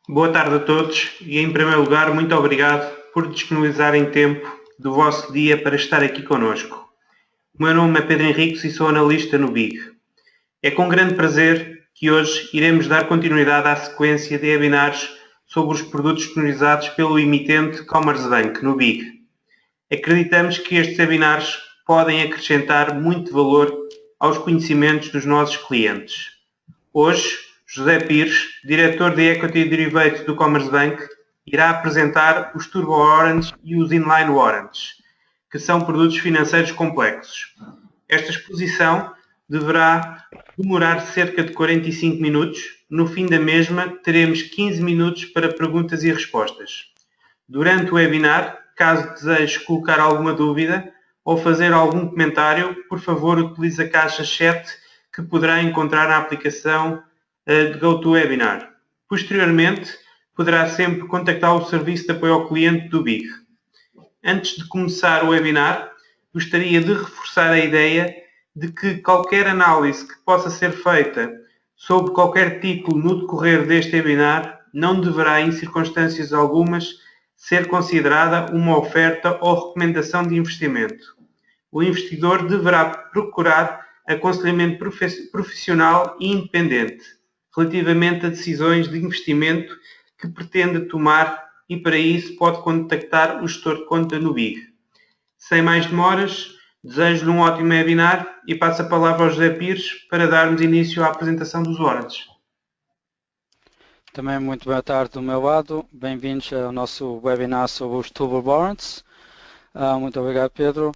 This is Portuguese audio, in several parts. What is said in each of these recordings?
Boa tarde a todos e, em primeiro lugar, muito obrigado por disponibilizarem tempo do vosso dia para estar aqui connosco. O meu nome é Pedro Henriques e sou analista no BIG. É com grande prazer que hoje iremos dar continuidade à sequência de webinars sobre os produtos disponibilizados pelo emitente Commerzbank no BIG. Acreditamos que estes webinars podem acrescentar muito valor aos conhecimentos dos nossos clientes. Hoje, José Pires, diretor de Equity Derivatives do Commerzbank, irá apresentar os Turbo Warrants e os Inline Warrants, que são produtos financeiros complexos. Esta exposição deverá demorar cerca de 45 minutos. No fim da mesma, teremos 15 minutos para perguntas e respostas. Durante o webinar, caso deseje colocar alguma dúvida ou fazer algum comentário, por favor utilize a caixa chat que poderá encontrar na aplicação de GoToWebinar. Posteriormente, poderá sempre contactar o serviço de apoio ao cliente do BIG. Antes de começar o webinar, gostaria de reforçar a ideia de que qualquer análise que possa ser feita sobre qualquer título no decorrer deste webinar não deverá, em circunstâncias algumas, ser considerada uma oferta ou recomendação de investimento. O investidor deverá procurar aconselhamento profissional e independente relativamente a decisões de investimento que pretenda tomar e para isso pode contactar o gestor de conta no BIG. Sem mais demoras, desejo-lhe um ótimo webinar e passo a palavra ao José Pires para darmos início à apresentação dos warrants. Também muito boa tarde do meu lado, bem-vindos ao nosso webinar sobre os Turbo Warrants. Muito obrigado, Pedro.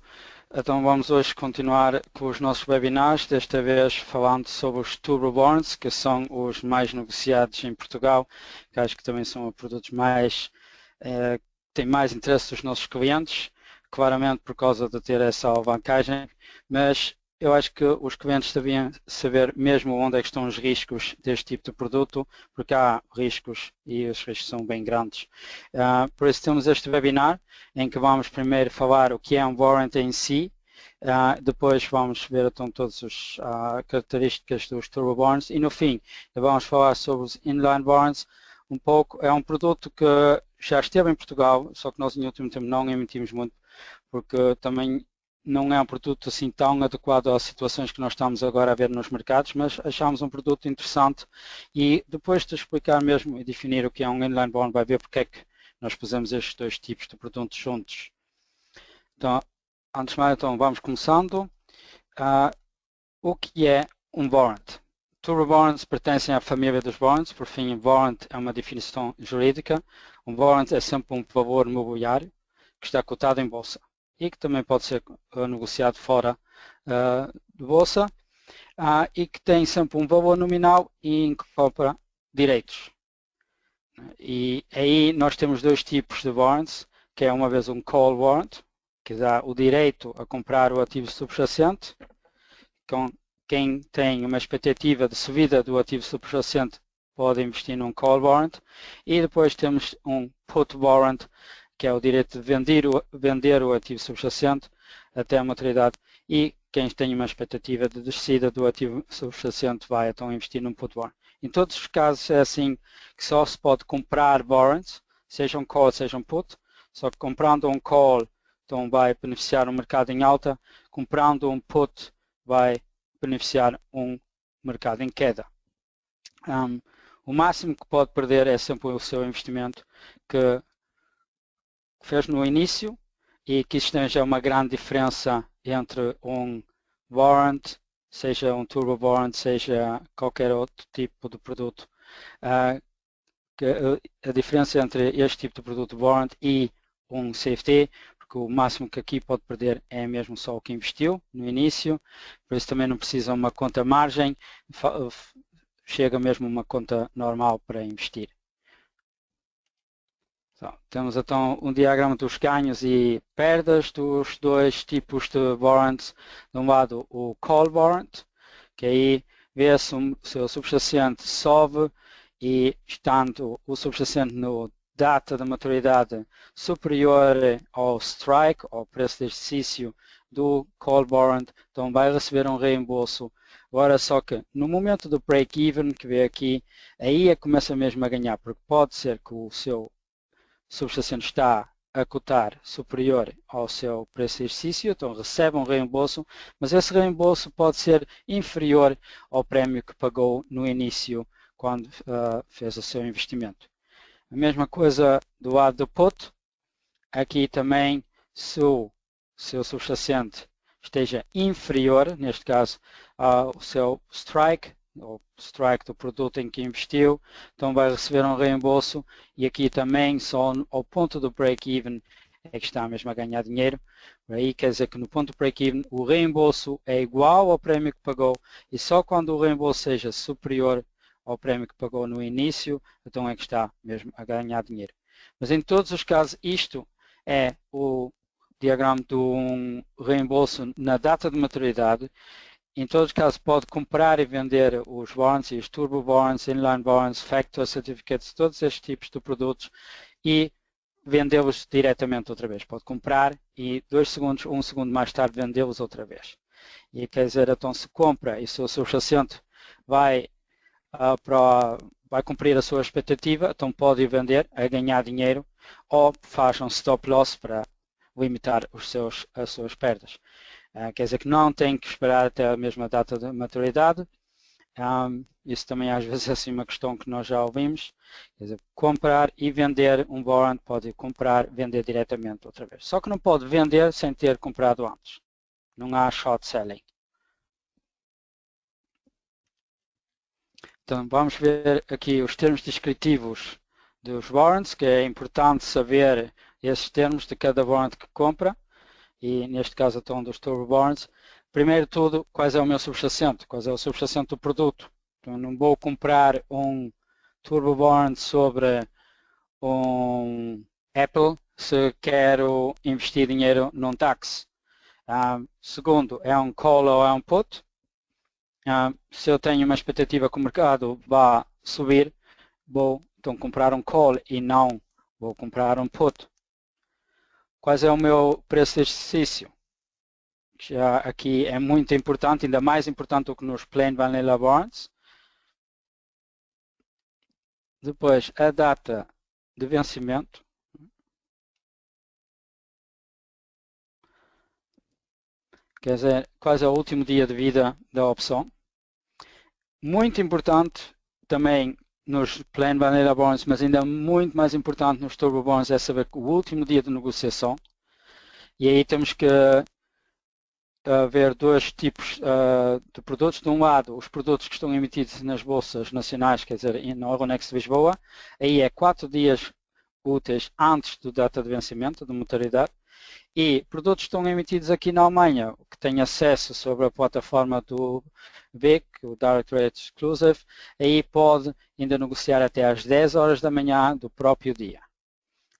Então vamos hoje continuar com os nossos webinars, desta vez falando sobre os Turbo Warrants, que são os mais negociados em Portugal, que acho que também são os produtos que têm mais interesse dos nossos clientes, claramente por causa de ter essa alavancagem, mas eu acho que os clientes deviam saber mesmo onde é que estão os riscos deste tipo de produto, porque há riscos e os riscos são bem grandes. Por isso temos este webinar, em que vamos primeiro falar o que é um warrant em si, depois vamos ver então todas as características dos Turbo Warrants e no fim vamos falar sobre os Inline Warrants. Um pouco, é um produto que já esteve em Portugal, só que nós em último tempo não emitimos muito, porque também não é um produto assim tão adequado às situações que nós estamos agora a ver nos mercados, mas achamos um produto interessante e depois de explicar mesmo e definir o que é um inline warrant, vai ver porque é que nós pusemos estes dois tipos de produtos juntos. Então, antes de mais, então, vamos começando. O que é um warrant? Turbo warrants pertencem à família dos warrants, por fim, warrant é uma definição jurídica. Um warrant é sempre um valor mobiliário que está cotado em bolsa e que também pode ser negociado fora de bolsa e que tem sempre um valor nominal e incorpora direitos. E aí nós temos dois tipos de warrants, que é uma vez um call warrant, que dá o direito a comprar o ativo subjacente, com quem tem uma expectativa de subida do ativo subjacente pode investir num call warrant, e depois temos um put warrant, que é o direito de vender o ativo subjacente até a maturidade, e quem tem uma expectativa de descida do ativo subjacente vai então investir num put warrant. Em todos os casos é assim que só se pode comprar warrants, seja um call, seja um put, só que comprando um call então vai beneficiar um mercado em alta, comprando um put vai beneficiar um mercado em queda. O máximo que pode perder é sempre o seu investimento que fez no início e que esteja uma grande diferença entre um warrant, seja um turbo warrant, seja qualquer outro tipo de produto. A diferença entre este tipo de produto warrant e um CFD, porque o máximo que aqui pode perder é mesmo só o que investiu no início, por isso também não precisa uma conta margem, chega mesmo uma conta normal para investir. Então, temos então um diagrama dos ganhos e perdas dos dois tipos de warrants. De um lado o call warrant, que aí vê-se se o subjacente sobe e estando o subjacente no data de maturidade superior ao strike, ao preço de exercício do call warrant, então vai receber um reembolso Agora só que no momento do break-even que vê aqui, aí é que começa mesmo a ganhar, porque pode ser que o seu subjacente está a cotar superior ao seu preço de exercício, então recebe um reembolso, mas esse reembolso pode ser inferior ao prémio que pagou no início quando fez o seu investimento. A mesma coisa do lado do put, aqui também se o seu subjacente esteja inferior, neste caso ao seu strike, ou strike do produto em que investiu, então vai receber um reembolso e aqui também só ao ponto do break-even é que está mesmo a ganhar dinheiro. Por aí quer dizer que no ponto do break-even o reembolso é igual ao prémio que pagou e só quando o reembolso seja superior ao prémio que pagou no início, então é que está mesmo a ganhar dinheiro. Mas em todos os casos isto é o diagrama de um reembolso na data de maturidade. Em todos os casos pode comprar e vender os warrants e os turbo warrants, inline warrants, factor certificates, todos estes tipos de produtos e vendê-los diretamente outra vez. Pode comprar e 2 segundos, 1 segundo mais tarde vendê-los outra vez. E quer dizer, então se compra e se o subjacente vai cumprir a sua expectativa, então pode vender a ganhar dinheiro ou faz um stop loss para limitar as suas perdas. Quer dizer que não tem que esperar até a mesma data de maturidade. Isso também às vezes é assim uma questão que nós já ouvimos. Quer dizer, comprar e vender um warrant, pode comprar, vender diretamente outra vez. Só que não pode vender sem ter comprado antes. Não há short selling. Então vamos ver aqui os termos descritivos dos warrants, que é importante saber esses termos de cada warrant que compra. E neste caso então dos turbo warrants. Primeiro de tudo, quais é o meu subjacente? Quais é o subjacente do produto? Então não vou comprar um turbo warrant sobre um Apple se quero investir dinheiro num DAX. Segundo, é um call ou é um put? Se eu tenho uma expectativa que o mercado vá subir, vou então comprar um call e não vou comprar um put. Quais é o meu preço de exercício? Já aqui é muito importante, ainda mais importante do que nos plain vanilla warrants. Depois, a data de vencimento. Quer dizer, quais é o último dia de vida da opção. Muito importante também nos plain vanilla warrants, mas ainda muito mais importante nos turbo warrants é saber o último dia de negociação. E aí temos que ver dois tipos de produtos. De um lado, os produtos que estão emitidos nas bolsas nacionais, quer dizer, na Euronext de Lisboa, aí é 4 dias úteis antes da data de vencimento, de maturidade, e produtos que estão emitidos aqui na Alemanha, que têm acesso sobre a plataforma do VIC, o Direct Rate Exclusive, aí pode ainda negociar até às 10 horas da manhã do próprio dia.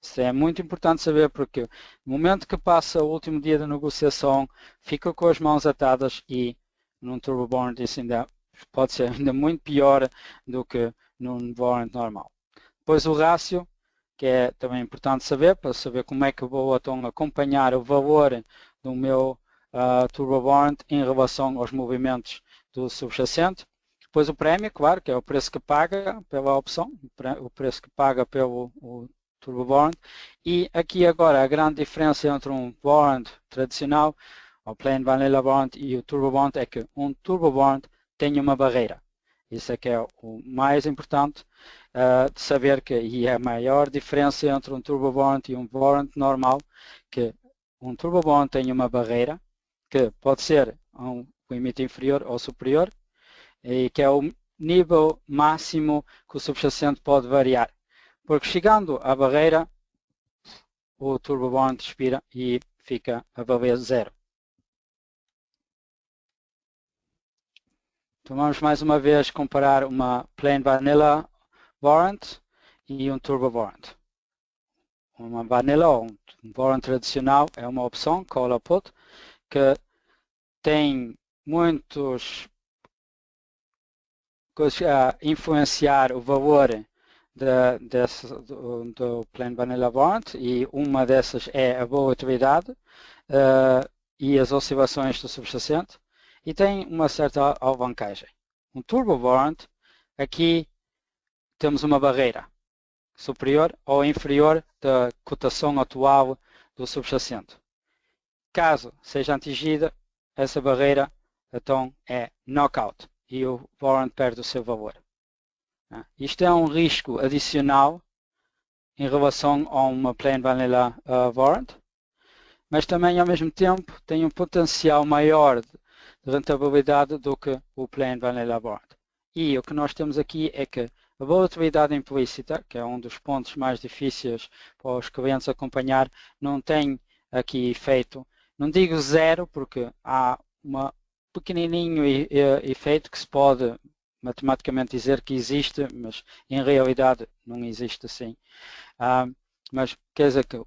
Isso é muito importante saber porque no momento que passa o último dia da negociação, fica com as mãos atadas e num turbo warrant isso ainda pode ser ainda muito pior do que num warrant normal. Depois o rácio, que é também importante saber, para saber como é que eu vou então acompanhar o valor do meu turbo warrant em relação aos movimentos do subjacente. Depois o prémio, claro, que é o preço que paga pela opção, o preço que paga pelo turbo warrant. E aqui agora a grande diferença entre um warrant tradicional, o plain vanilla warrant e o turbo warrant é que um turbo warrant tem uma barreira. Isso é que é o mais importante de saber que e a maior diferença entre um turbo warrant e um warrant normal, que um turbo warrant tem uma barreira que pode ser um limite inferior ou superior e que é o nível máximo que o subjacente pode variar. Porque chegando à barreira, o turbo warrant expira e fica a valer 0. Então vamos mais uma vez comparar uma plain vanilla warrant e um turbo warrant. Uma vanilla ou um warrant tradicional é uma opção, call or put, que tem muitos coisas a influenciar o valor do plain vanilla warrant e uma dessas é a volatilidade e as oscilações do subjacente. e tem uma certa alavancagem. Um turbo warrant, aqui temos uma barreira superior ou inferior da cotação atual do subjacente. Caso seja atingida essa barreira, então é knockout e o warrant perde o seu valor. Isto é um risco adicional em relação a uma plain vanilla warrant, mas também ao mesmo tempo tem um potencial maior de rentabilidade do que o plain vanilla warrant. E o que nós temos aqui é que a volatilidade implícita, que é um dos pontos mais difíceis para os clientes acompanhar, não tem aqui efeito. Não digo zero, porque há um pequenininho efeito que se pode matematicamente dizer que existe, mas em realidade não existe assim. Mas quer dizer que a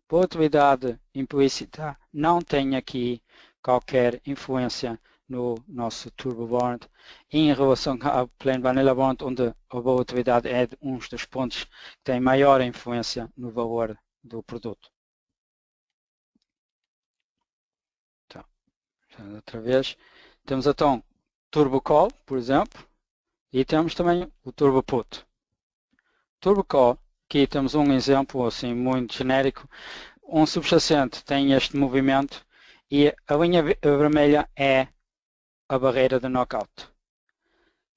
volatilidade implícita não tem aqui qualquer influência no nosso turbo warrant em relação ao plain vanilla warrant, onde a volatilidade é um dos pontos que tem maior influência no valor do produto. Então, outra vez, temos então turbo call, por exemplo, e temos também o turbo put. Turbo call, aqui temos um exemplo assim muito genérico. Um subjacente tem este movimento e a linha vermelha é a barreira de knockout.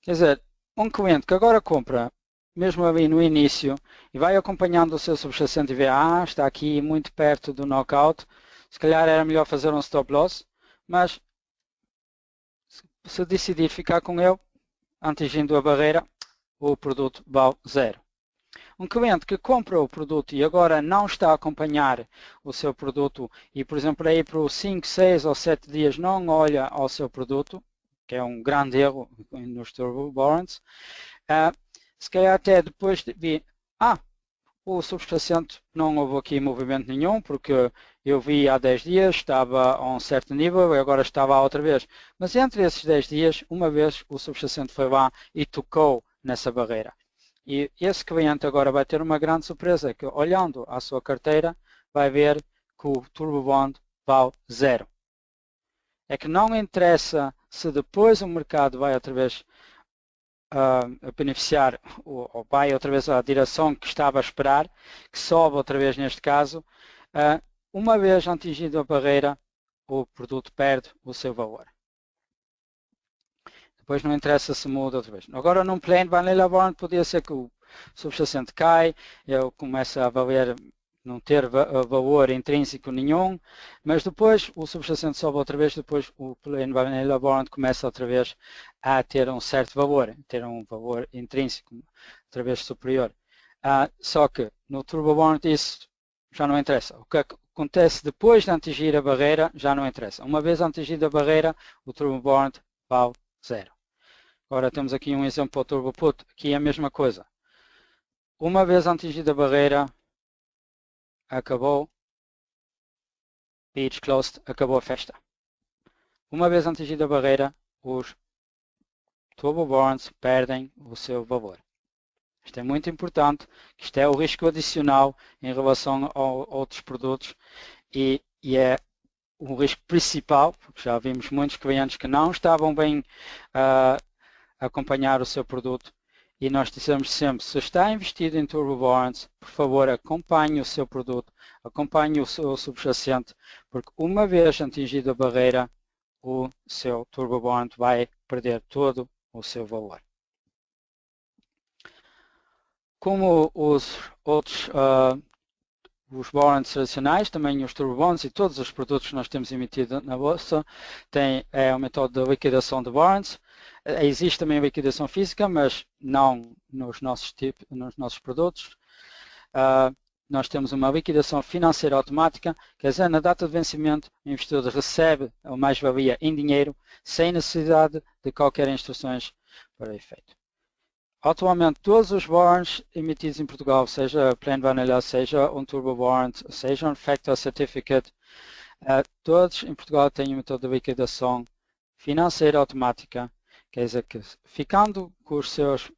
Quer dizer, um cliente que agora compra, mesmo ali no início, e vai acompanhando o seu subjacente e vê, está aqui muito perto do knockout, se calhar era melhor fazer um stop loss, mas se decidir ficar com ele, atingindo a barreira, o produto vale zero. Um cliente que compra o produto e agora não está a acompanhar o seu produto e, por exemplo, aí para os 5, 6 ou 7 dias não olha ao seu produto, que é um grande erro nos turbo warrants, se calhar até depois de vir, o subjacente não houve aqui movimento nenhum, porque eu vi há 10 dias, estava a um certo nível e agora estava outra vez. Mas entre esses 10 dias, uma vez o subjacente foi lá e tocou nessa barreira. E esse cliente agora vai ter uma grande surpresa, que olhando à sua carteira, vai ver que o Turbo Bond vale zero. É que não interessa se depois o mercado vai outra vez a beneficiar, ou vai outra vez à direção que estava a esperar, que sobe outra vez neste caso, uma vez atingido a barreira, o produto perde o seu valor. Depois não interessa se muda outra vez. Agora num plain vanilla warrant podia ser que o subjacente cai, ele começa a valer, não ter valor intrínseco nenhum, mas depois o subjacente sobe outra vez, depois o plain vanilla warrant começa outra vez a ter um certo valor, ter um valor intrínseco outra vez superior. Só que no turbo warrant isso já não interessa. O que acontece depois de atingir a barreira já não interessa. Uma vez atingida a barreira, o turbo warrant vale zero. Agora temos aqui um exemplo para o turbo put, aqui é a mesma coisa. Uma vez atingida a barreira, acabou, pitch closed, acabou a festa. Uma vez atingida a barreira, os turbo warrants perdem o seu valor. Isto é muito importante, isto é o risco adicional em relação a outros produtos e é o risco principal, porque já vimos muitos clientes que não estavam bem acompanhar o seu produto e nós dizemos sempre, se está investido em turbo warrants, por favor acompanhe o seu produto, acompanhe o seu subjacente, porque uma vez atingido a barreira, o seu turbo warrant vai perder todo o seu valor. Como os outros os warrants tradicionais, também os turbo bonds e todos os produtos que nós temos emitido na bolsa têm o método de liquidação de warrants. Existe também a liquidação física, mas não nos nossos produtos. Nós temos uma liquidação financeira automática, quer dizer, na data de vencimento, o investidor recebe a mais-valia em dinheiro, sem necessidade de qualquer instruções para efeito. Atualmente, todos os warrants emitidos em Portugal, seja plain vanilla, seja um turbo warrant, seja um factor certificate, todos em Portugal têm um método de liquidação financeira automática, quer dizer que ficando com os seus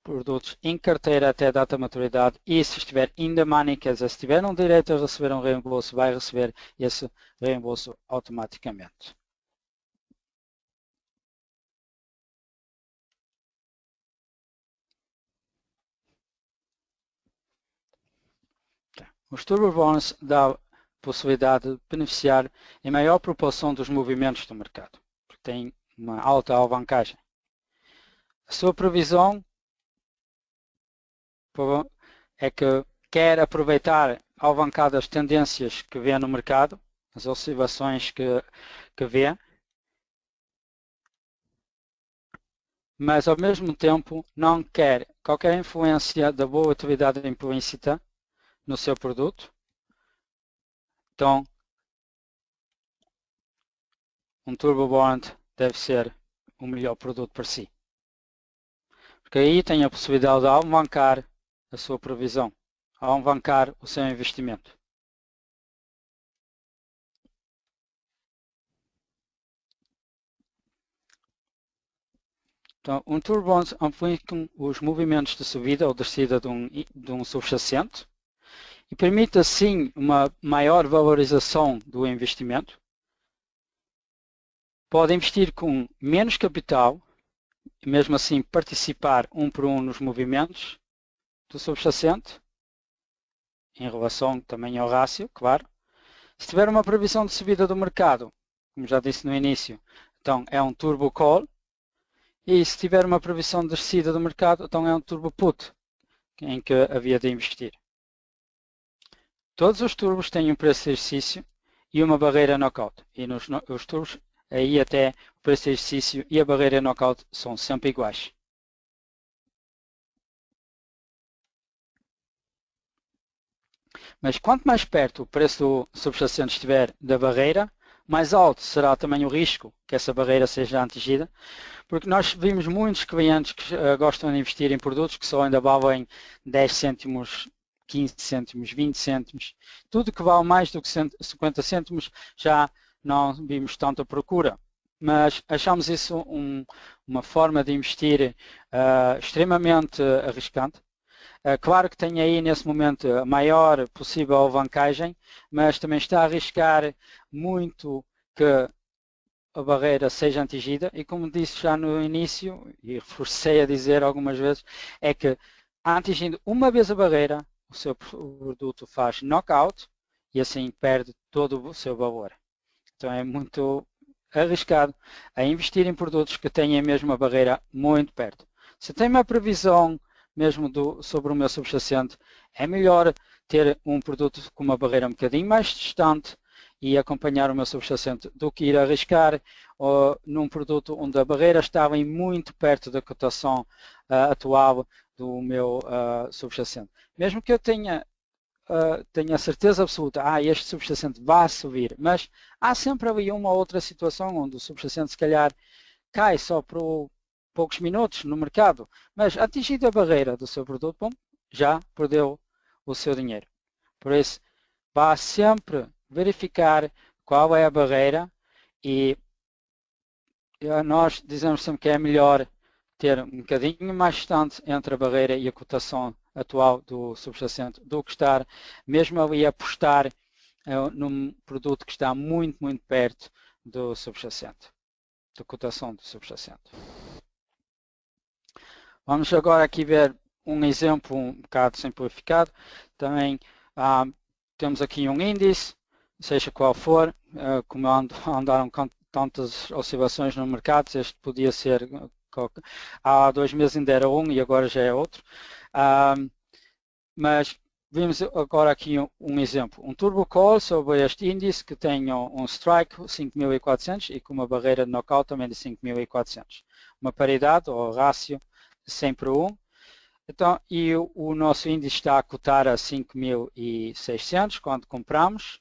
produtos em carteira até a data de maturidade e se estiver in the money, quer dizer, se tiver um direito a receber um reembolso, vai receber esse reembolso automaticamente. Os Turbo Bonds dão a possibilidade de beneficiar em maior proporção dos movimentos do mercado, porque tem uma alta alavancagem. A sua previsão é que quer aproveitar a alavancada das tendências que vê no mercado, as oscilações que vê, mas ao mesmo tempo não quer qualquer influência da volatilidade implícita no seu produto. Então, um Turbo Bond deve ser o melhor produto para si. Porque aí tem a possibilidade de alavancar a sua previsão, alavancar o seu investimento. Então, um Turbo Bond amplifica os movimentos de subida ou descida de um subjacente e permite assim uma maior valorização do investimento. Pode investir com menos capital e mesmo assim participar um por um nos movimentos do subjacente, em relação também ao rácio, claro. Se tiver uma previsão de subida do mercado, como já disse no início, então é um Turbo Call. E se tiver uma previsão de descida do mercado, então é um Turbo Put, em que havia de investir. Todos os turbos têm um preço de exercício e uma barreira knockout. E os turbos, aí até o preço de exercício e a barreira knockout são sempre iguais. Mas quanto mais perto o preço do subjacente estiver da barreira, mais alto será também o risco que essa barreira seja atingida, porque nós vimos muitos clientes que gostam de investir em produtos que só ainda valem 10 cêntimos, 15 cêntimos, 20 cêntimos. Tudo que vale mais do que 50 cêntimos já não vimos tanta procura. Mas achamos isso uma forma de investir extremamente arriscante. Claro que tem aí nesse momento a maior possível alavancagem, mas também está a arriscar muito que a barreira seja atingida e, como disse já no início, e reforcei a dizer algumas vezes, é que atingindo uma vez a barreira, o seu produto faz knockout e assim perde todo o seu valor. Então é muito arriscado a investir em produtos que têm mesmo a barreira muito perto. Se tem uma previsão mesmo sobre o meu subjacente, é melhor ter um produto com uma barreira um bocadinho mais distante e acompanhar o meu subjacente do que ir arriscar num produto onde a barreira estava muito perto da cotação atual do meu subjacente. Mesmo que eu tenha a certeza absoluta, este subjacente vai subir, mas há sempre ali uma outra situação onde o subjacente se calhar cai só por poucos minutos no mercado, mas atingindo a barreira do seu produto, bom, já perdeu o seu dinheiro. Por isso, vá sempre verificar qual é a barreira e nós dizemos sempre que é melhor ter um bocadinho mais distante entre a barreira e a cotação atual do subjacente do que estar mesmo ali a apostar num produto que está muito, muito perto do subjacente, da cotação do subjacente. Vamos agora aqui ver um exemplo um bocado simplificado. Também temos aqui um índice, seja qual for, como andaram com tantas oscilações no mercado, este podia ser, há 2 meses ainda era um e agora já é outro. Mas vimos agora aqui um exemplo, um turbo call sobre este índice que tem um strike 5.400 e com uma barreira de knockout também de 5.400. Uma paridade ou rácio de 100 por 1. Então, e o nosso índice está a cotar a 5.600 quando compramos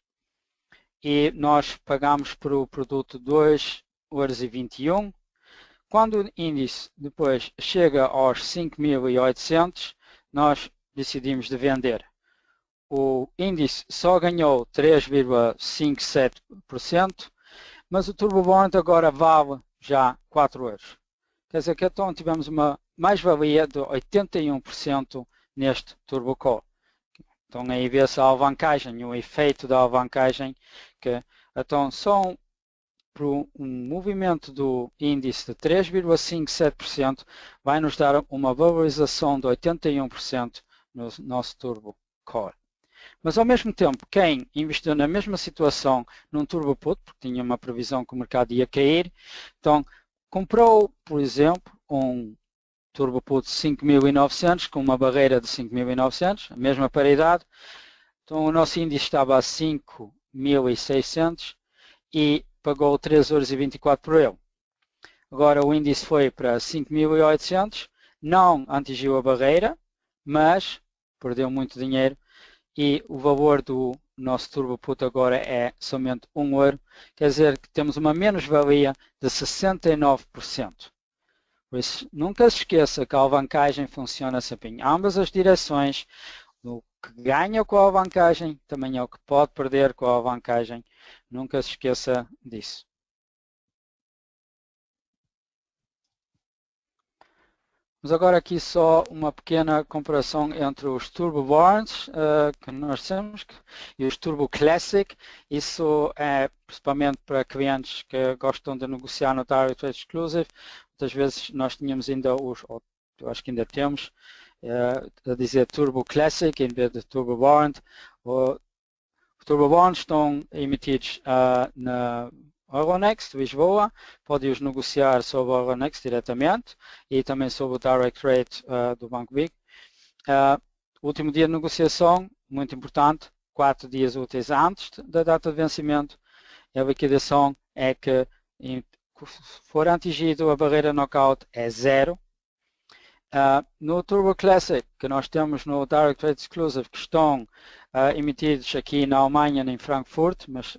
e nós pagamos por o produto 2,21 €. Quando o índice depois chega aos 5.800, nós decidimos de vender. O índice só ganhou 3,57%, mas o Turbo Bond agora vale já 4 €. Quer dizer que então tivemos uma mais-valia de 81% neste Turbo Call. Então aí vê-se a alavancagem, o efeito da alavancagem, que então só por um movimento do índice de 3,57% vai nos dar uma valorização de 81% no nosso Turbo Call. Mas ao mesmo tempo, quem investiu na mesma situação num turbo put, porque tinha uma previsão que o mercado ia cair, então comprou, por exemplo, um turbo put 5.900 com uma barreira de 5.900, a mesma paridade. Então o nosso índice estava a 5.600 e pagou 3,24 € por ele. Agora o índice foi para 5.800, não atingiu a barreira, mas perdeu muito dinheiro e o valor do nosso turbo put agora é somente 1 €, quer dizer que temos uma menos-valia de 69%. Por isso, nunca se esqueça que a alavancagem funciona sempre em ambas as direções. O que ganha com a alavancagem também é o que pode perder com a alavancagem. Nunca se esqueça disso. Mas agora aqui só uma pequena comparação entre os Turbo Warrants que nós temos e os Turbo Classic. Isso é principalmente para clientes que gostam de negociar no Direct Trade Exclusive. Muitas vezes nós tínhamos ainda ou eu acho que ainda temos, a dizer Turbo Classic em vez de Turbo Warrant. Os Turbo Warrants estão emitidos na Euronext, Lisboa, pode-os negociar sobre a Euronext diretamente e também sobre o Direct Rate do Banco Big. O último dia de negociação, muito importante, 4 dias úteis antes da data de vencimento. A liquidação é que, se for atingido a barreira knockout, é 0. No Turbo Classic, que nós temos no Direct Trade Exclusive, que estão emitidos aqui na Alemanha, em Frankfurt, mas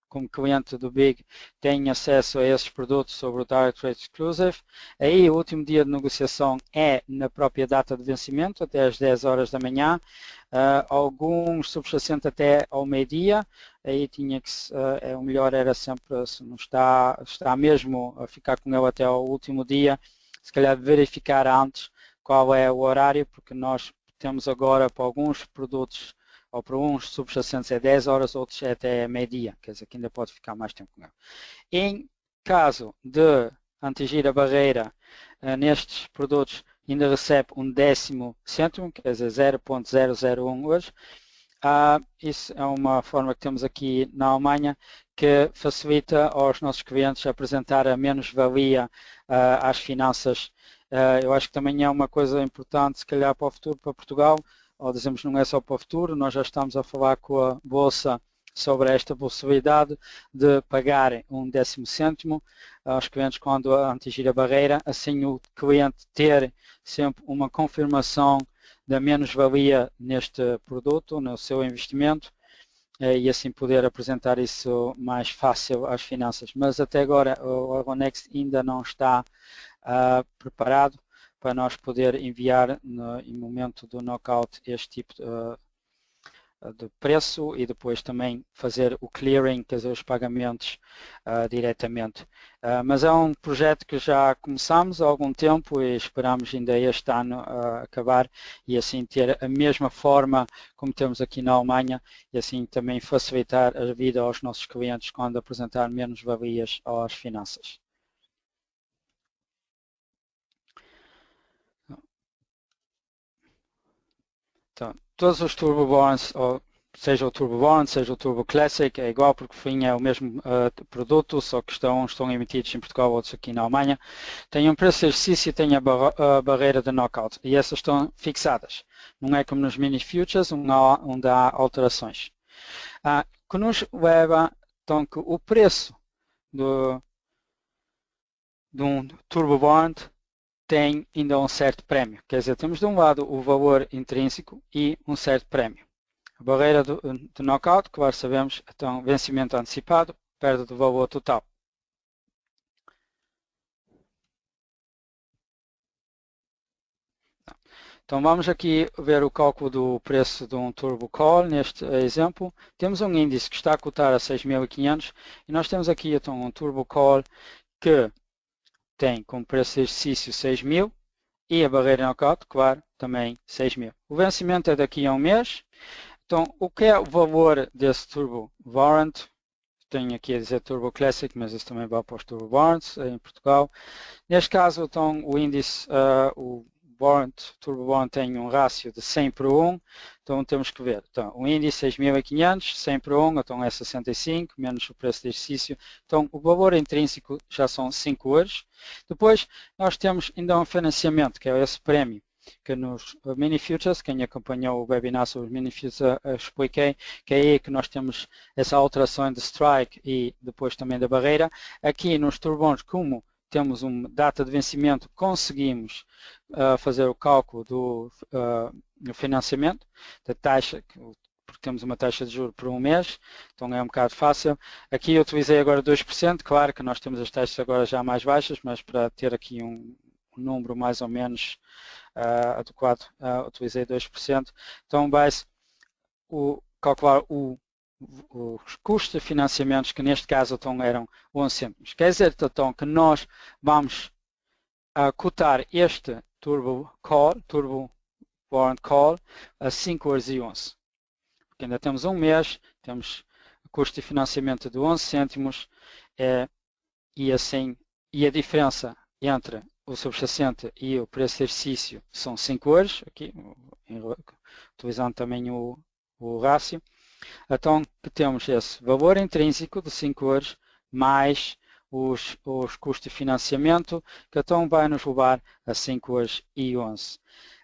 como cliente do Big tem acesso a esses produtos sobre o Direct Trade Exclusive. Aí o último dia de negociação é na própria data de vencimento, até às 10 horas da manhã. Alguns subjacentes até ao meio-dia. Aí tinha que o melhor era sempre, se não está mesmo a ficar com ele até ao último dia, se calhar verificar antes qual é o horário, porque nós temos agora para alguns produtos ou para uns subjacentes é 10 horas, outros é até meio-dia, quer dizer que ainda pode ficar mais tempo com ele. Em caso de atingir a barreira nestes produtos, ainda recebe um 10º cêntimo, quer dizer 0,001 hoje. Isso é uma forma que temos aqui na Alemanha que facilita aos nossos clientes apresentar a menos-valia às finanças. Eu acho que também é uma coisa importante, se calhar para o futuro, para Portugal, ou dizemos não é só para o futuro, nós já estamos a falar com a Bolsa sobre esta possibilidade de pagarem um 10º cêntimo aos clientes quando atingir a barreira, assim o cliente ter sempre uma confirmação da menos-valia neste produto, no seu investimento, e assim poder apresentar isso mais fácil às finanças. Mas até agora o Euronext ainda não está preparado para nós poder enviar em momento do knockout este tipo de preço e depois também fazer o clearing, quer dizer, os pagamentos diretamente. Mas é um projeto que já começamos há algum tempo e esperamos ainda este ano acabar e assim ter a mesma forma como temos aqui na Alemanha e assim também facilitar a vida aos nossos clientes quando apresentar menos valias às finanças. Então, todos os Turbo Bonds, seja o Turbo Bond, seja o Turbo Classic, é igual porque o fim é o mesmo produto, só que estão emitidos em Portugal, outros aqui na Alemanha. Tem um preço de exercício e tem a barreira de knockout. E essas estão fixadas. Não é como nos mini futures, onde há alterações. Que nos leva, então, que o preço de um Turbo Bond tem ainda um certo prémio. Quer dizer, temos de um lado o valor intrínseco e um certo prémio. A barreira de knockout, claro sabemos, então vencimento antecipado, perda do valor total. Então vamos aqui ver o cálculo do preço de um Turbo Call, neste exemplo. Temos um índice que está a cotar a 6.500 e nós temos aqui então um Turbo Call que tem como preço de exercício 6.000 e a barreira knockout, claro, também 6.000. O vencimento é daqui a um mês. Então, o que é o valor desse Turbo Warrant? Tenho aqui a dizer Turbo Classic, mas isso também vai para os Turbo Warrants em Portugal. Neste caso, então, o índice, o Turbo Bond tem um rácio de 100 por 1, então temos que ver. Então, o índice 6.500, 100 por 1, então é 65, menos o preço de exercício. Então, o valor intrínseco já são 5 euros. Depois, nós temos ainda um financiamento, que é esse prémio, que nos Mini Futures, quem acompanhou o webinar sobre os Mini Futures, expliquei, que é aí que nós temos essa alteração de strike e depois também da barreira. Aqui nos Turbo Bonds, como temos uma data de vencimento, conseguimos fazer o cálculo do financiamento, da taxa, porque temos uma taxa de juros por um mês, então é um bocado fácil. Aqui eu utilizei agora 2%, claro que nós temos as taxas agora já mais baixas, mas para ter aqui um número mais ou menos adequado, utilizei 2%. Então vai-se calcular os custos de financiamentos, que neste caso então, eram 11 cêntimos. Quer dizer então que nós vamos cotar este Turbo Warrant Call a 5,11 euros. Porque ainda temos um mês, temos o custo de financiamento de 11 cêntimos e a diferença entre o subjacente e o preço de exercício são 5 euros, aqui, utilizando também o rácio. Então, que temos esse valor intrínseco de 5 euros mais os custos de financiamento, que então vai nos levar a 5,11 euros.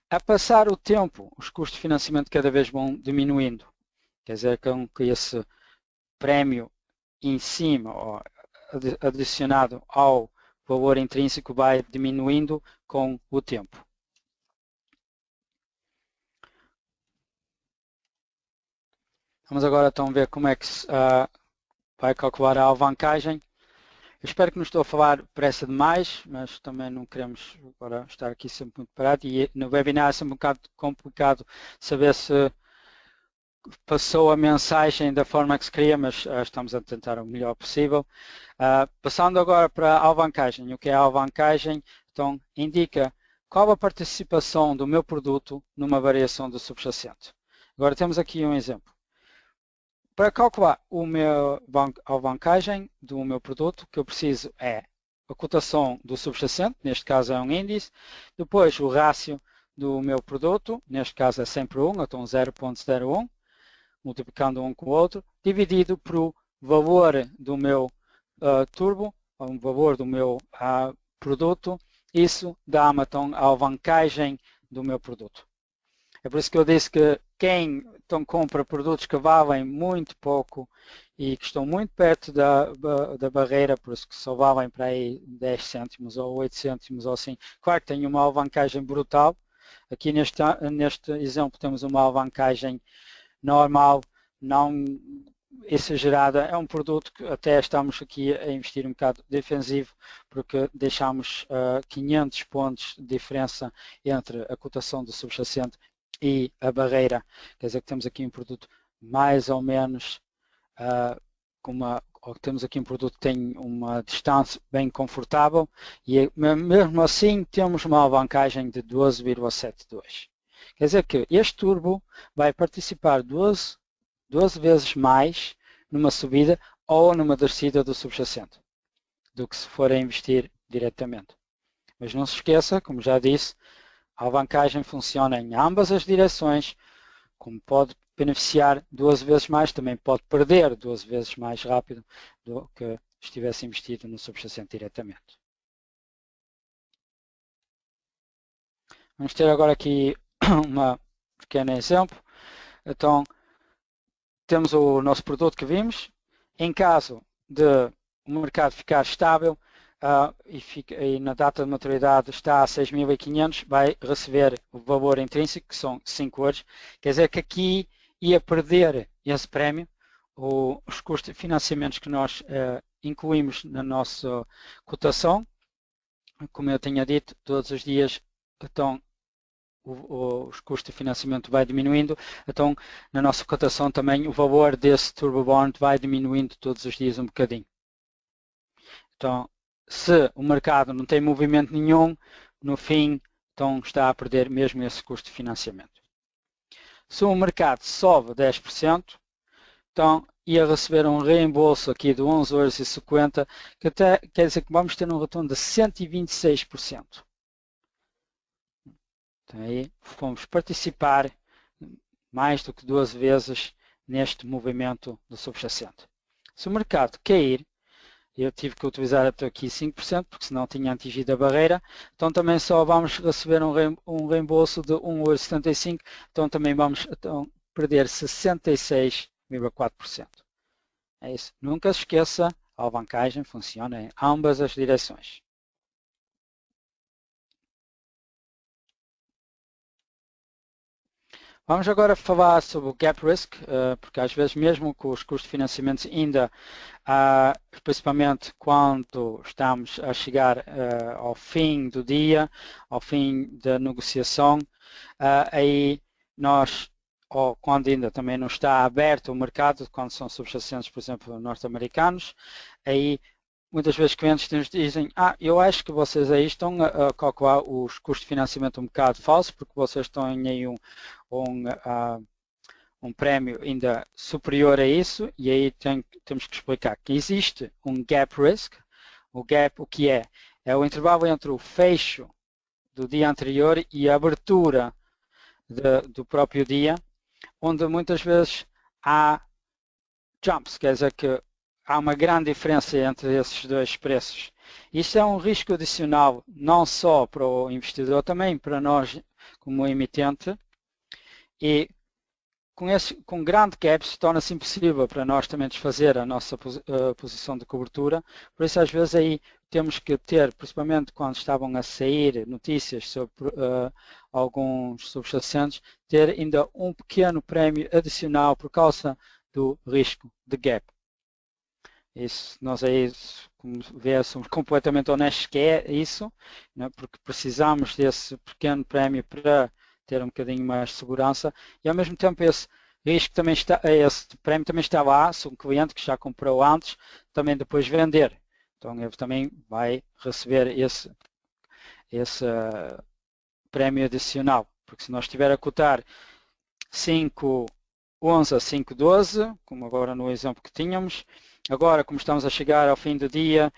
A passar o tempo, os custos de financiamento cada vez vão diminuindo. Quer dizer que esse prémio em cima, ou adicionado ao valor intrínseco, vai diminuindo com o tempo. Vamos agora então ver como é que se vai calcular a alavancagem. Eu espero que não estou a falar pressa demais, mas também não queremos agora estar aqui sempre muito parado. E no webinar é sempre um bocado complicado saber se passou a mensagem da forma que se queria, mas estamos a tentar o melhor possível. Passando agora para a alavancagem. O que é a alavancagem? Então, indica qual a participação do meu produto numa variação do subjacente. Agora temos aqui um exemplo. Para calcular a alavancagem do meu produto, o que eu preciso é a cotação do subjacente, neste caso é um índice, depois o rácio do meu produto, neste caso é sempre 1, então 0,01, multiplicando um com o outro, dividido pelo valor do meu turbo, ou o valor do meu produto, isso dá-me então a alavancagem do meu produto. É por isso que eu disse que quem então compra produtos que valem muito pouco e que estão muito perto da barreira, por isso que só valem para aí 10 cêntimos ou 8 cêntimos ou assim, claro que tem uma alavancagem brutal. Aqui neste exemplo temos uma alavancagem normal, não exagerada. É um produto que até estamos aqui a investir um bocado defensivo, porque deixamos 500 pontos de diferença entre a cotação do subjacente e a barreira. Quer dizer que temos aqui um produto mais ou menos temos aqui um produto que tem uma distância bem confortável e mesmo assim temos uma alavancagem de 12,72. Quer dizer que este turbo vai participar 12 vezes mais numa subida ou numa descida do subjacente do que se for a investir diretamente. Mas não se esqueça, como já disse, a alavancagem funciona em ambas as direções, como pode beneficiar 12 vezes mais, também pode perder 12 vezes mais rápido do que estivesse investido no subjacente diretamente. Vamos ter agora aqui um pequeno exemplo. Então, temos o nosso produto que vimos. Em caso de o mercado ficar estável e na data de maturidade está a 6.500, vai receber o valor intrínseco, que são 5 euros. Quer dizer que aqui ia perder esse prémio, os custos de financiamentos que nós incluímos na nossa cotação. Como eu tinha dito, todos os dias então, os custos de financiamento vai diminuindo, então na nossa cotação também o valor desse Turbo Bond vai diminuindo todos os dias um bocadinho. Então, se o mercado não tem movimento nenhum, no fim, então está a perder mesmo esse custo de financiamento. Se o mercado sobe 10%, então ia receber um reembolso aqui de 11,50 €, que até quer dizer que vamos ter um retorno de 126%. Então aí fomos participar mais do que 2 vezes neste movimento do subjacente. Se o mercado cair, eu tive que utilizar até aqui 5%, porque senão tinha atingido a barreira, então também só vamos receber um reembolso de 1,75€, então também vamos perder 66,4%. É isso. Nunca se esqueça, a alavancagem funciona em ambas as direções. Vamos agora falar sobre o gap risk, porque às vezes mesmo com os custos de financiamento ainda, principalmente quando estamos a chegar ao fim do dia, ao fim da negociação, aí nós, ou quando ainda também não está aberto o mercado, quando são subjacentes, por exemplo, norte-americanos, aí muitas vezes clientes nos dizem, eu acho que vocês aí estão a calcular os custos de financiamento um bocado falso, porque vocês estão em um prémio ainda superior a isso, e aí temos que explicar que existe um gap risk. O gap, o que é? É o intervalo entre o fecho do dia anterior e a abertura do próprio dia, onde muitas vezes há jumps, quer dizer que há uma grande diferença entre esses dois preços. Isso é um risco adicional, não só para o investidor, também para nós como emitente, e com grande gaps torna-se impossível para nós também desfazer a nossa posição de cobertura, por isso às vezes aí temos que ter, principalmente quando estavam a sair notícias sobre alguns subjacentes, ter ainda um pequeno prémio adicional por causa do risco de gap. Isso, nós aí, como vê, somos completamente honestos que é isso, né, porque precisamos desse pequeno prémio para ter um bocadinho mais de segurança e ao mesmo tempo esse risco também está, esse prémio também está lá, se um cliente que já comprou antes, também depois vender. Então ele também vai receber esse prémio adicional, porque se nós estiver a cotar 5,11 a 5,12, como agora no exemplo que tínhamos, agora, como estamos a chegar ao fim do dia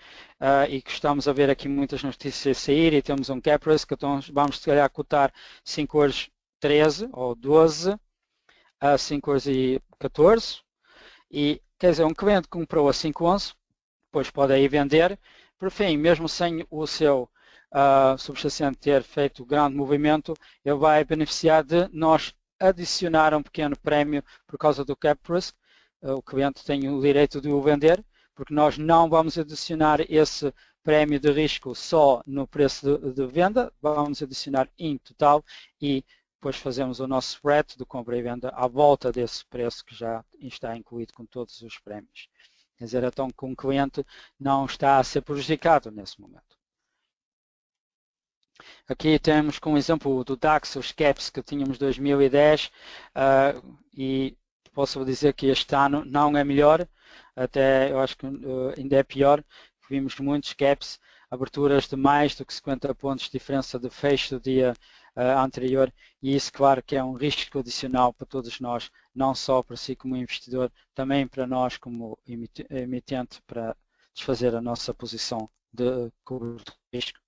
e que estamos a ver aqui muitas notícias a sair e temos um gap risk, então vamos se calhar cotar 5,13 ou 12 a 5,14 e quer dizer, um cliente que comprou a 5,11, depois pode aí vender, por fim, mesmo sem o seu subjacente ter feito grande movimento, ele vai beneficiar de nós adicionar um pequeno prémio por causa do gap risk. O cliente tem o direito de o vender, porque nós não vamos adicionar esse prémio de risco só no preço de venda, vamos adicionar em total e depois fazemos o nosso spread de compra e venda à volta desse preço que já está incluído com todos os prémios. Quer dizer, então que um cliente não está a ser prejudicado nesse momento. Aqui temos como exemplo do DAX, os caps que tínhamos em 2010 e posso dizer que este ano não é melhor, até eu acho que ainda é pior. Vimos muitos caps, aberturas de mais do que 50 pontos de diferença de fecho do dia anterior e isso claro que é um risco adicional para todos nós, não só para si como investidor, também para nós como emitente para desfazer a nossa posição de cobertura de risco.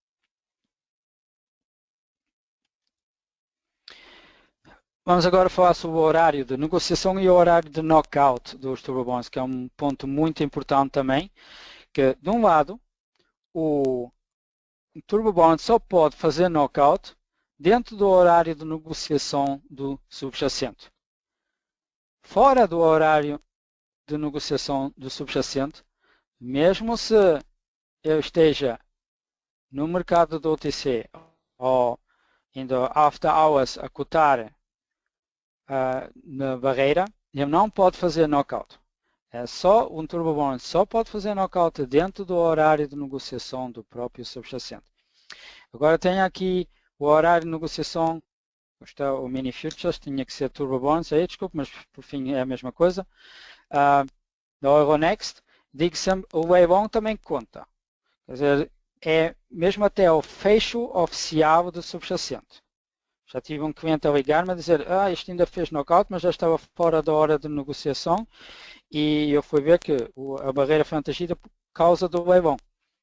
Vamos agora falar sobre o horário de negociação e o horário de knockout dos turbo bonds, que é um ponto muito importante também, que de um lado o turbo bond só pode fazer knockout dentro do horário de negociação do subjacente. Fora do horário de negociação do subjacente, mesmo se eu esteja no mercado do OTC ou ainda after hours a cotar na barreira, ele não pode fazer knockout. É só um turbo bond só pode fazer knockout dentro do horário de negociação do próprio subjacente. Agora tem aqui o horário de negociação, está o mini futures, tinha que ser turbo bonds, aí desculpe, mas por fim é a mesma coisa. Da Euronext, digo sempre, o leilão também conta. Quer dizer, é mesmo até o fecho oficial do subjacente. Já tive um cliente a ligar-me a dizer, isto ainda fez knockout, mas já estava fora da hora de negociação e eu fui ver que a barreira foi atingida por causa do leilão.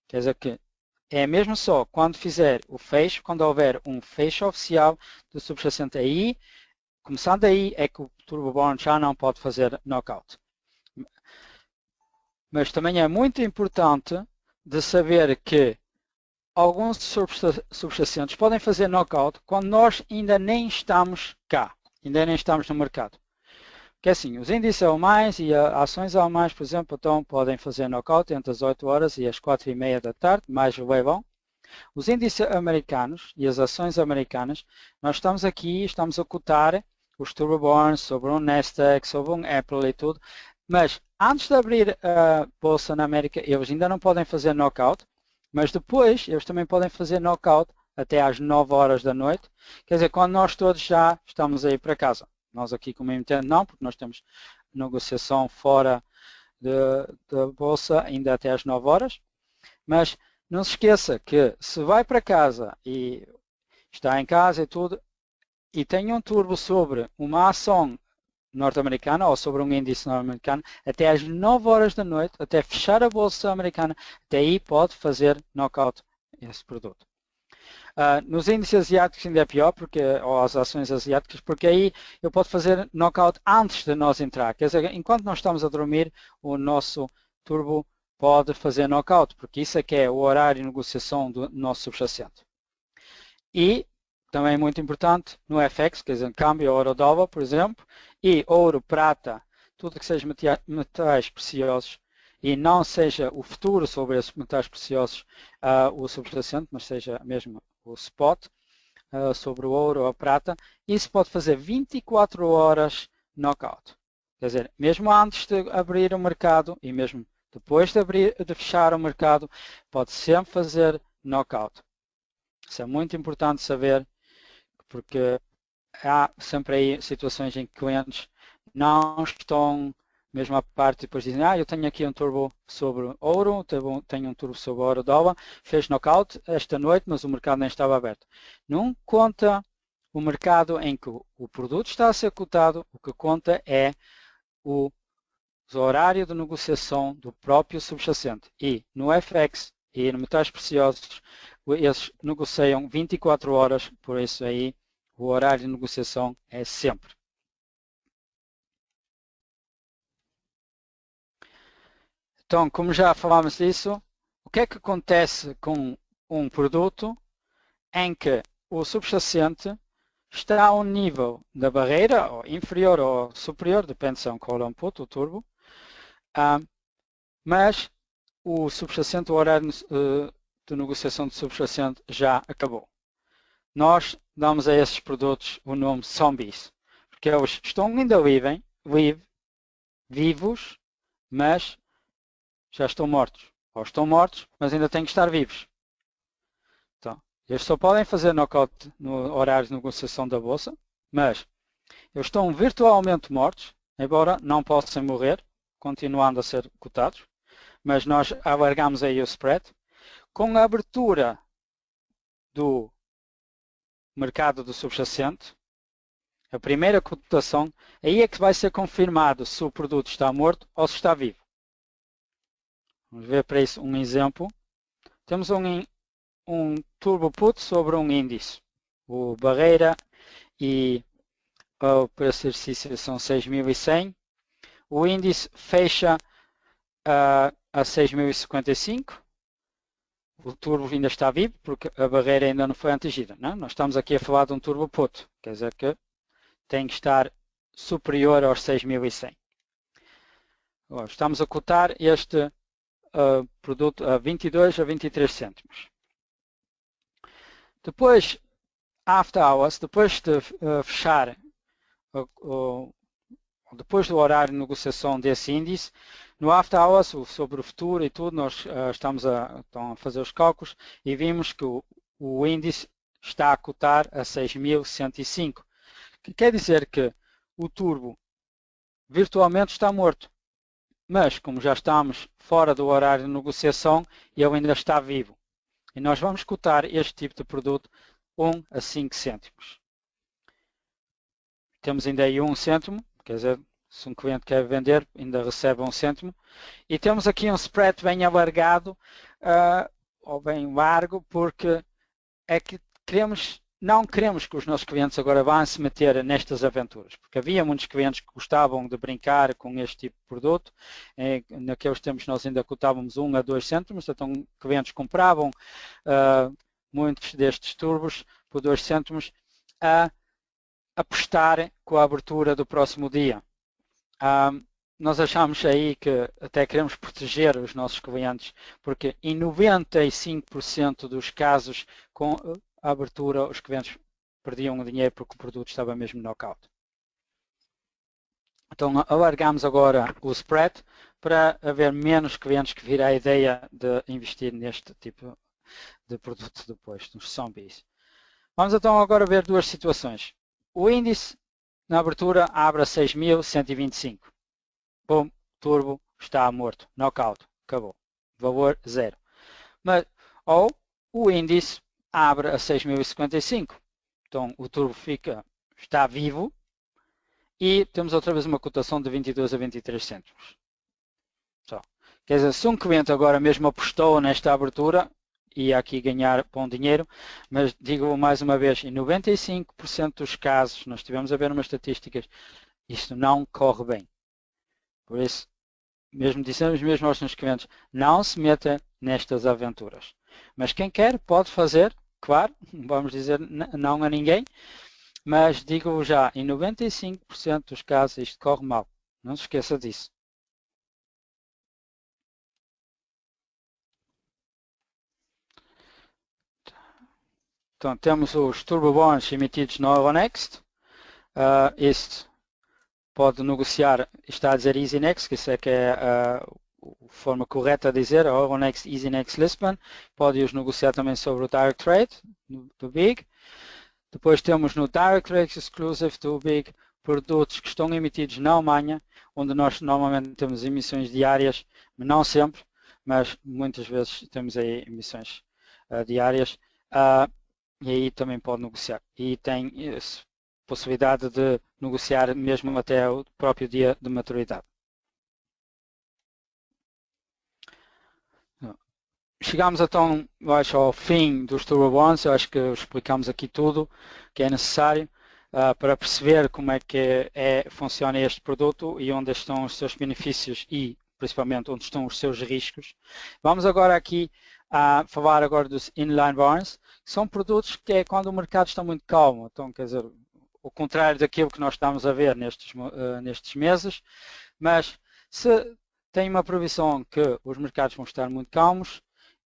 Quer dizer que é mesmo só quando fizer o fecho, quando houver um fecho oficial do subjacente aí, começando aí é que o Turbo Burn já não pode fazer knockout. Mas também é muito importante de saber que alguns subjacentes podem fazer knockout quando nós ainda nem estamos cá, ainda nem estamos no mercado. Porque assim, os índices almais e ações almais, por exemplo, então, podem fazer knockout entre as 8 horas e as 4:30 da tarde, mais o leilão. Os índices americanos e as ações americanas, nós estamos aqui, estamos a cotar os Turbo Burns sobre um Nasdaq, sobre um Apple e tudo, mas antes de abrir a bolsa na América, eles ainda não podem fazer knockout, mas depois eles também podem fazer knockout até às 9 horas da noite, quer dizer, quando nós todos já estamos a ir para casa. Nós aqui, como emitente, não, porque nós temos negociação fora da bolsa ainda até às 9 horas, mas não se esqueça que se vai para casa e está em casa e tudo, e tem um turbo sobre uma ação norte-americana ou sobre um índice norte-americano, até às 9 horas da noite, até fechar a bolsa americana, até aí pode fazer knockout esse produto. Nos índices asiáticos ainda é pior, ou as ações asiáticas, porque aí eu posso fazer knockout antes de nós entrar. Quer dizer, enquanto nós estamos a dormir, o nosso turbo pode fazer knockout, porque isso é que é o horário de negociação do nosso subjacente. E também é muito importante no FX, quer dizer, câmbio ouro-dólar, por exemplo, e ouro, prata, tudo que seja metais preciosos, e não seja o futuro sobre esses metais preciosos o subjacente, mas seja mesmo o spot sobre o ouro ou a prata, isso pode fazer 24 horas knockout. Quer dizer, mesmo antes de abrir o mercado e mesmo depois de fechar o mercado, pode sempre fazer knockout. Isso é muito importante saber, porque há sempre aí situações em que clientes não estão mesmo à parte e depois dizem, eu tenho aqui um turbo sobre ouro, tenho um turbo sobre ouro dólar, fez knockout esta noite, mas o mercado nem estava aberto. Não conta o mercado em que o produto está a ser cotado, o que conta é o horário de negociação do próprio subjacente. E no FX e no metais preciosos, eles negociam 24 horas, por isso aí o horário de negociação é sempre. Então, como já falámos disso, o que é que acontece com um produto em que o subjacente está a um nível da barreira, ou inferior ou superior, depende se é um call input, o turbo, mas o subjacente, o horário de negociação do subjacente já acabou. Nós damos a esses produtos o nome zombies, porque eles estão ainda vivos, mas já estão mortos. Ou estão mortos, mas ainda têm que estar vivos. Então, eles só podem fazer knockout no horário de negociação da bolsa, mas eles estão virtualmente mortos, embora não possam morrer, continuando a ser cotados, mas nós alargamos aí o spread. Com a abertura do mercado do subjacente, a primeira cotação, aí é que vai ser confirmado se o produto está morto ou se está vivo. Vamos ver para isso um exemplo. Temos um turbo put sobre um índice. O barreira e o preço de exercício são 6.100. O índice fecha a 6.055. O turbo ainda está vivo porque a barreira ainda não foi atingida. Não? Nós estamos aqui a falar de um turbo put. Quer dizer que tem que estar superior aos 6.100. Estamos a cotar este produto a 22 a 23 cêntimos. Depois, after hours, depois de fechar, depois do horário de negociação desse índice, no after hours, sobre o futuro e tudo, nós estamos a fazer os cálculos e vimos que o índice está a cotar a 6.105, que quer dizer que o turbo virtualmente está morto. Mas, como já estamos fora do horário de negociação, ele ainda está vivo. E nós vamos cotar este tipo de produto 1 a 5 cêntimos. Temos ainda aí 1 cêntimo, quer dizer, se um cliente quer vender, ainda recebe 1 cêntimo. E temos aqui um spread bem alargado, ou bem largo, porque é que não queremos que os nossos clientes agora vão se meter nestas aventuras, porque havia muitos clientes que gostavam de brincar com este tipo de produto. Naqueles tempos nós ainda cotávamos 1 a 2 cêntimos, então clientes compravam muitos destes turbos por 2 cêntimos a apostar com a abertura do próximo dia. Nós achamos aí que até queremos proteger os nossos clientes, porque em 95% dos casos com a abertura os clientes perdiam o dinheiro porque o produto estava mesmo knockout. Então alargamos agora o spread para haver menos clientes que virem a ideia de investir neste tipo de produto depois, nos zombies. Vamos então agora ver duas situações. O índice na abertura abre a 6.125. Bom, turbo está morto, knockout, acabou, valor 0. Ou o índice abre a 6.055, então o turbo está vivo e temos outra vez uma cotação de 22 a 23 cêntimos. Só. Quer dizer, se um cliente agora mesmo apostou nesta abertura, ia aqui ganhar bom dinheiro, mas digo mais uma vez, em 95% dos casos, nós estivemos a ver umas estatísticas, isto não corre bem. Por isso, dissemos mesmo aos nossos clientes, não se meta nestas aventuras. Mas quem quer pode fazer, claro, vamos dizer não a ninguém, mas digo já, em 95% dos casos isto corre mal. Não se esqueça disso. Então, temos os turbo bonds emitidos no Euronext. Este pode negociar, está a dizer EasyNext, que isso é que é a forma correta de dizer, Euronext, EasyNext, Lisbon. Pode-os negociar também sobre o Direct Trade do BIG. Depois temos no Direct Trade Exclusive do BIG produtos que estão emitidos na Alemanha, onde nós normalmente temos emissões diárias, não sempre, mas muitas vezes temos aí emissões diárias. E aí também pode negociar. E tem possibilidade de negociar mesmo até o próprio dia de maturidade. Chegamos então, eu acho, ao fim dos Turbo Bonds. Eu acho que explicamos aqui tudo que é necessário para perceber como é que funciona este produto e onde estão os seus benefícios e principalmente onde estão os seus riscos. Vamos agora aqui a falar agora dos inline bonds, que são produtos que é quando o mercado está muito calmo. Então, quer dizer, o contrário daquilo que nós estamos a ver nestes meses, mas se tem uma previsão que os mercados vão estar muito calmos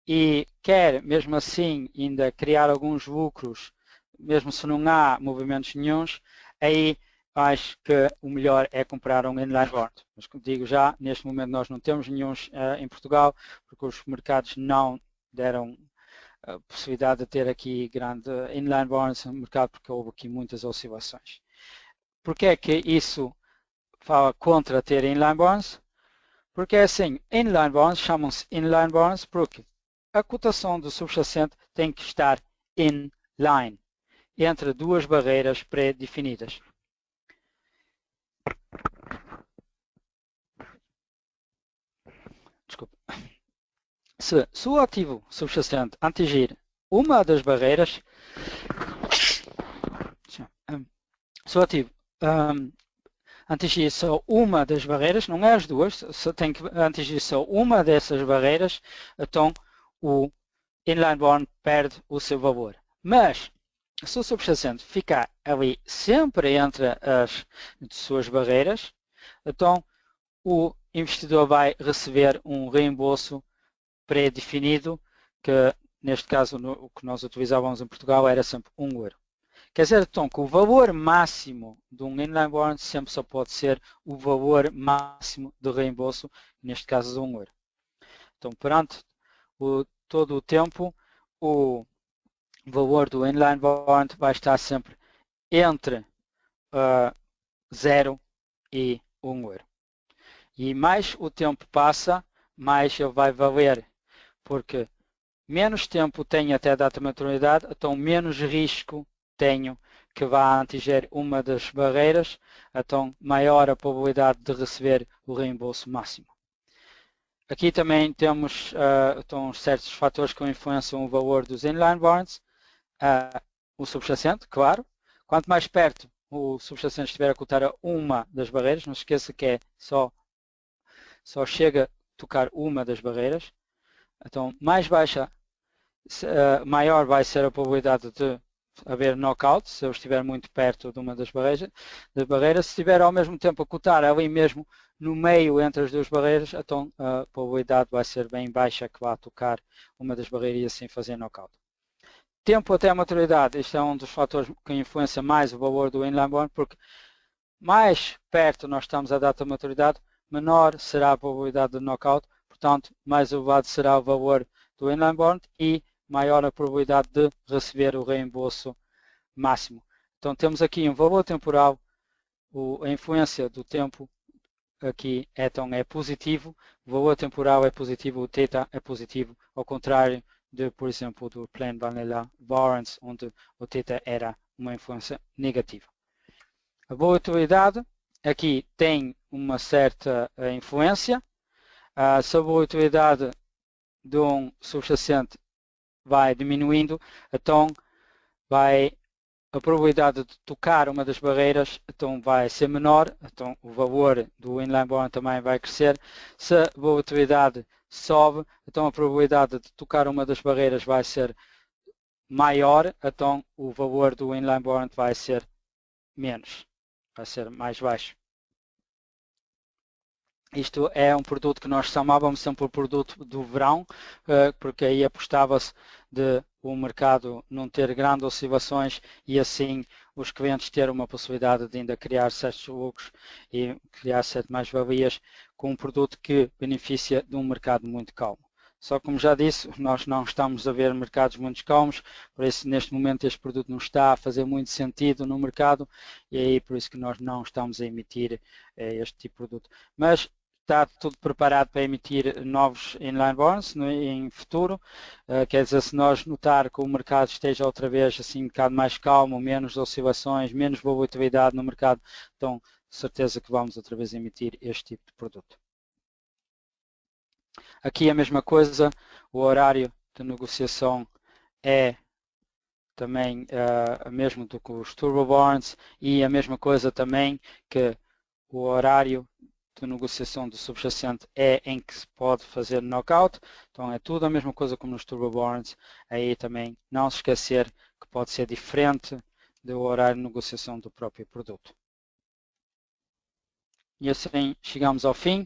e quer, mesmo assim, ainda criar alguns lucros, mesmo se não há movimentos nenhuns, aí acho que o melhor é comprar um inline bond. Mas como digo já, neste momento nós não temos nenhum em Portugal, porque os mercados não deram a possibilidade de ter aqui grande inline bonds no mercado, porque houve aqui muitas oscilações. Porquê é que isso fala contra ter inline bonds? Porque é assim, inline bonds chamam-se inline bonds porque a cotação do subjacente tem que estar in line, entre duas barreiras pré-definidas. Desculpa. Se o ativo subjacente atingir uma das barreiras, se o ativo atingir só uma das barreiras, não é as duas, se tem que atingir só uma dessas barreiras, então o inline bond perde o seu valor. Mas se o subjacente ficar ali sempre entre as suas barreiras, então o investidor vai receber um reembolso pré-definido, que neste caso o que nós utilizávamos em Portugal era sempre €1. Quer dizer, então, que o valor máximo de um inline bond sempre só pode ser o valor máximo de reembolso, neste caso de €1. Então, perante todo o tempo, o valor do inline bond vai estar sempre entre 0 e €1. E mais o tempo passa, mais ele vai valer, porque menos tempo tenho até a data de maturidade, então menos risco tenho que vá atingir uma das barreiras, então maior a probabilidade de receber o reembolso máximo. Aqui também temos então, certos fatores que influenciam o valor dos inline warrants. O subjacente, claro. Quanto mais perto o subjacente estiver a cotar a uma das barreiras, não se esqueça que é só chega a tocar uma das barreiras. Então, mais baixa, maior vai ser a probabilidade de haver knockout, se eu estiver muito perto de uma das barreiras. Se estiver ao mesmo tempo a cotar ali mesmo no meio entre as duas barreiras, então a probabilidade vai ser bem baixa que vá tocar uma das barreiras e assim fazer knockout. Tempo até a maturidade, isto é um dos fatores que influencia mais o valor do inline warrant, porque mais perto nós estamos à data de maturidade, menor será a probabilidade de knockout, portanto, mais elevado será o valor do inline warrant e maior a probabilidade de receber o reembolso máximo. Então, temos aqui um valor temporal, a influência do tempo aqui então é positivo, o valor temporal é positivo, o θ é positivo, ao contrário de, por exemplo, do Plain Vanilla Warrants, onde o θ era uma influência negativa. A volatilidade aqui tem uma certa influência. Se a volatilidade de um subjacente vai diminuindo, então a probabilidade de tocar uma das barreiras então vai ser menor, então o valor do inline warrant também vai crescer. Se a volatilidade sobe, então a probabilidade de tocar uma das barreiras vai ser maior, então o valor do inline warrant vai ser menos, vai ser mais baixo. Isto é um produto que nós chamávamos sempre o produto do verão, porque aí apostava-se de o mercado não ter grandes oscilações e assim os clientes terem uma possibilidade de ainda criar certos lucros e criar certas mais-valias com um produto que beneficia de um mercado muito calmo. Só como já disse, nós não estamos a ver mercados muito calmos, por isso neste momento este produto não está a fazer muito sentido no mercado e aí por isso que nós não estamos a emitir este tipo de produto. Mas está tudo preparado para emitir novos inline warrants em futuro. Quer dizer, se nós notar que o mercado esteja outra vez assim um bocado mais calmo, menos oscilações, menos volatilidade no mercado, então certeza que vamos outra vez emitir este tipo de produto. Aqui a mesma coisa, o horário de negociação é também mesmo do que os turbo warrants e a mesma coisa também que o horário de negociação do subjacente é em que se pode fazer knockout, então é tudo a mesma coisa como nos turbo warrants, aí também não se esquecer que pode ser diferente do horário de negociação do próprio produto. E assim chegamos ao fim.